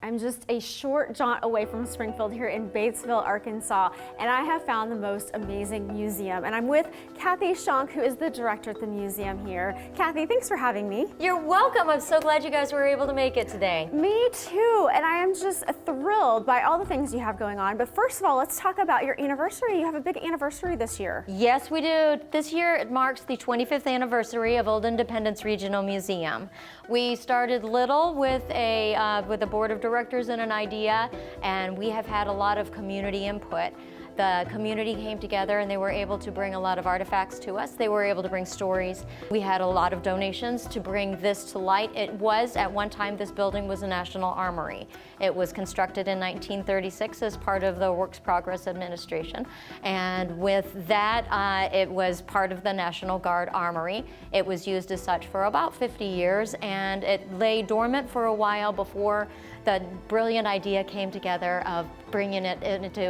I'm just a short jaunt away from Springfield here in Batesville, Arkansas, and I have found the most amazing museum. And I'm with Kathy Schonk, who is the director at the museum here. Kathy, thanks for having me. You're welcome. I'm so glad you guys were able to make it today. Me too, and I am just thrilled by all the things you have going on. But first of all, let's talk about your anniversary. You have a big anniversary this year. Yes, we do. This year it marks the 25th anniversary of Old Independence Regional Museum. We started little with a board of directors and an idea, and we have had a lot of community input. The community came together and they were able to bring a lot of artifacts to us. They were able to bring stories. We had a lot of donations to bring this to light. It was, at one time, this building was a National Armory. It was constructed in 1936 as part of the Works Progress Administration. And with that, it was part of the National Guard Armory. It was used as such for about 50 years, and it lay dormant for a while before the brilliant idea came together of bringing it into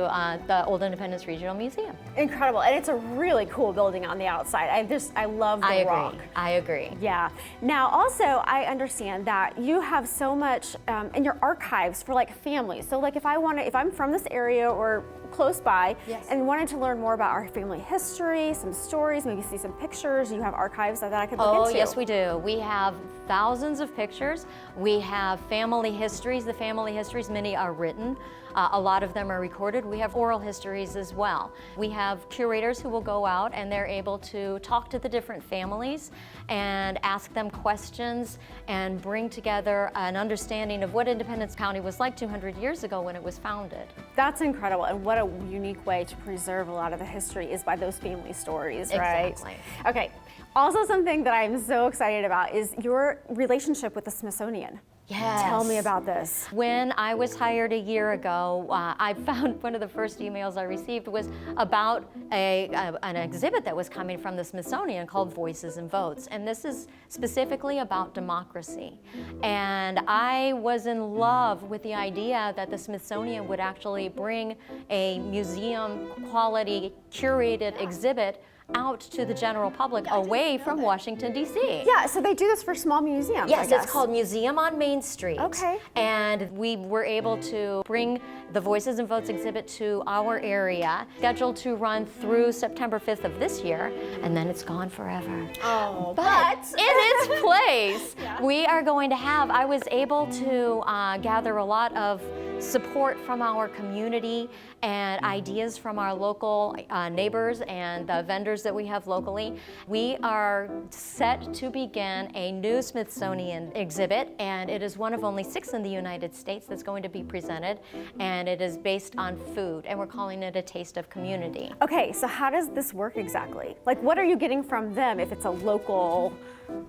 the Old Independence Regional Museum. Incredible, and it's a really cool building on the outside. I love the rock. I agree. Yeah. Now, also, I understand that you have so much in your archives for like families. So, like, if I'm from this area or close by, yes, and wanted to learn more about our family history, some stories, maybe see some pictures, you have archives that I could look into. Oh, yes, we do. We have thousands of pictures. We have family histories. The family histories, many are written. A lot of them are recorded. We have oral histories as well. We have curators who will go out and they're able to talk to the different families and ask them questions and bring together an understanding of what Independence County was like 200 years ago when it was founded. That's incredible, and what a unique way to preserve a lot of the history is by those family stories, right? Exactly. Okay, also something that I'm so excited about is your relationship with the Smithsonian. Yes. Tell me about this. When I was hired a year ago, I found one of the first emails I received was about an exhibit that was coming from the Smithsonian called Voices and Votes. And this is specifically about democracy. And I was in love with the idea that the Smithsonian would actually bring a museum quality curated exhibit out to the general public away from Washington, D.C. Yeah, so they do this for small museums, Yes, I guess. it's called Museum on Main Street. Okay. And we were able to bring the Voices and Votes exhibit to our area, scheduled to run through September 5th of this year, and then it's gone forever. Oh, But in its place, Yeah. we are going to have, I was able to gather a lot of support from our community and ideas from our local neighbors and the vendors that we have locally. We are set to begin a new Smithsonian exhibit, and it is one of only 6 in the United States that's going to be presented, and it is based on food, and we're calling it A Taste of Community. Okay, so how does this work exactly? Like, what are you getting from them if it's a local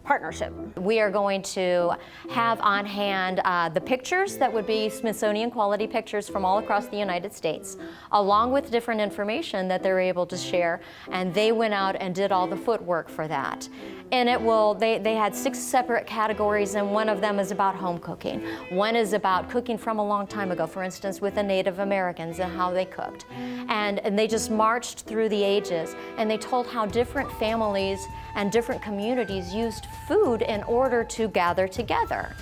partnership? We are going to have on hand the pictures that would be Smithsonian quality pictures from all across the United States, along with different information that they're able to share, and they went out and did all the footwork for that. And they had 6 separate categories, and one of them is about home cooking. One is about cooking from a long time ago, for instance, with the Native Americans and how they cooked. And they just marched through the ages, and they told how different families and different communities used food in order to gather together.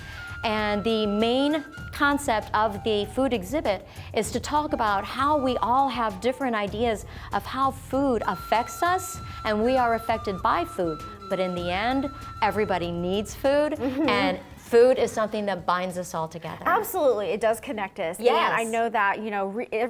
And the main concept of the food exhibit is to talk about how we all have different ideas of how food affects us, and we are affected by food. But in the end, everybody needs food, and food is something that binds us all together. Absolutely, it does connect us. Yes. And I know that,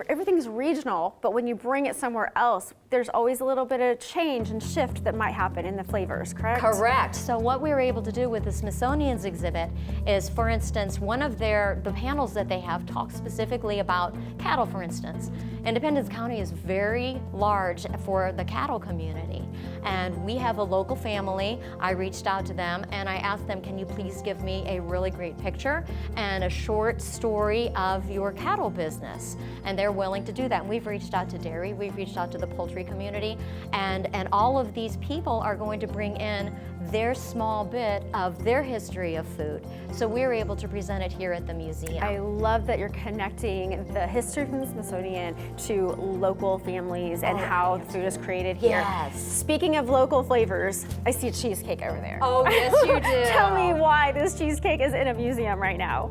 everything's regional, but when you bring it somewhere else, there's always a little bit of change and shift that might happen in the flavors, correct? Correct. So what we were able to do with the Smithsonian's exhibit is, for instance, one of the panels that they have talks specifically about cattle, for instance. Independence County is very large for the cattle community, and we have a local family. I reached out to them and I asked them, can you please give me a really great picture and a short story of your cattle business? And they're willing to do that. And we've reached out to dairy, we've reached out to the poultry community, and all of these people are going to bring in their small bit of their history of food. So we're able to present it here at the museum. I love that you're connecting the history from the Smithsonian to local families and how the food is created here. Yes. Speaking of local flavors, I see a cheesecake over there. Oh, yes, you do. Tell me why this cheesecake is in a museum right now.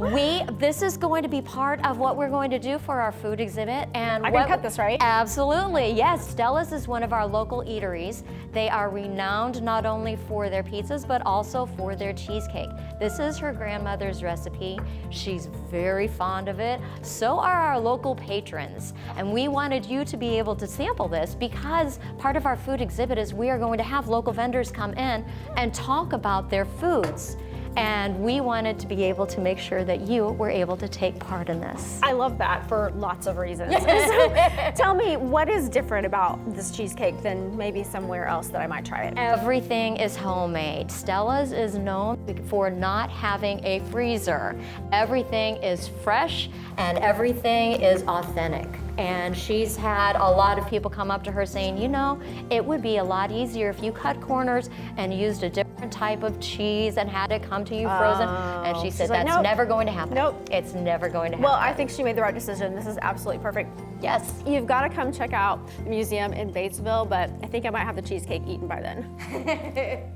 This is going to be part of what we're going to do for our food exhibit. And I can cut this, right? Absolutely, yes. Stella's is one of our local eateries. They are renowned not only for their pizzas, but also for their cheesecake. This is her grandmother's recipe. She's very fond of it. So are our local patrons. And we wanted you to be able to sample this because part of our food exhibit is we are going to have local vendors come in and talk about their foods. And we wanted to be able to make sure that you were able to take part in this. I love that for lots of reasons. So tell me, what is different about this cheesecake than maybe somewhere else that I might try it? Everything is homemade. Stella's is known for not having a freezer. Everything is fresh and everything is authentic. And she's had a lot of people come up to her saying, you know, it would be a lot easier if you cut corners and used a different type of cheese and had it come to you frozen. And she said, like, that's nope. never going to happen. Nope. It's never going to happen. Well, I think she made the right decision. This is absolutely perfect. Yes. You've got to come check out the museum in Batesville, but I think I might have the cheesecake eaten by then.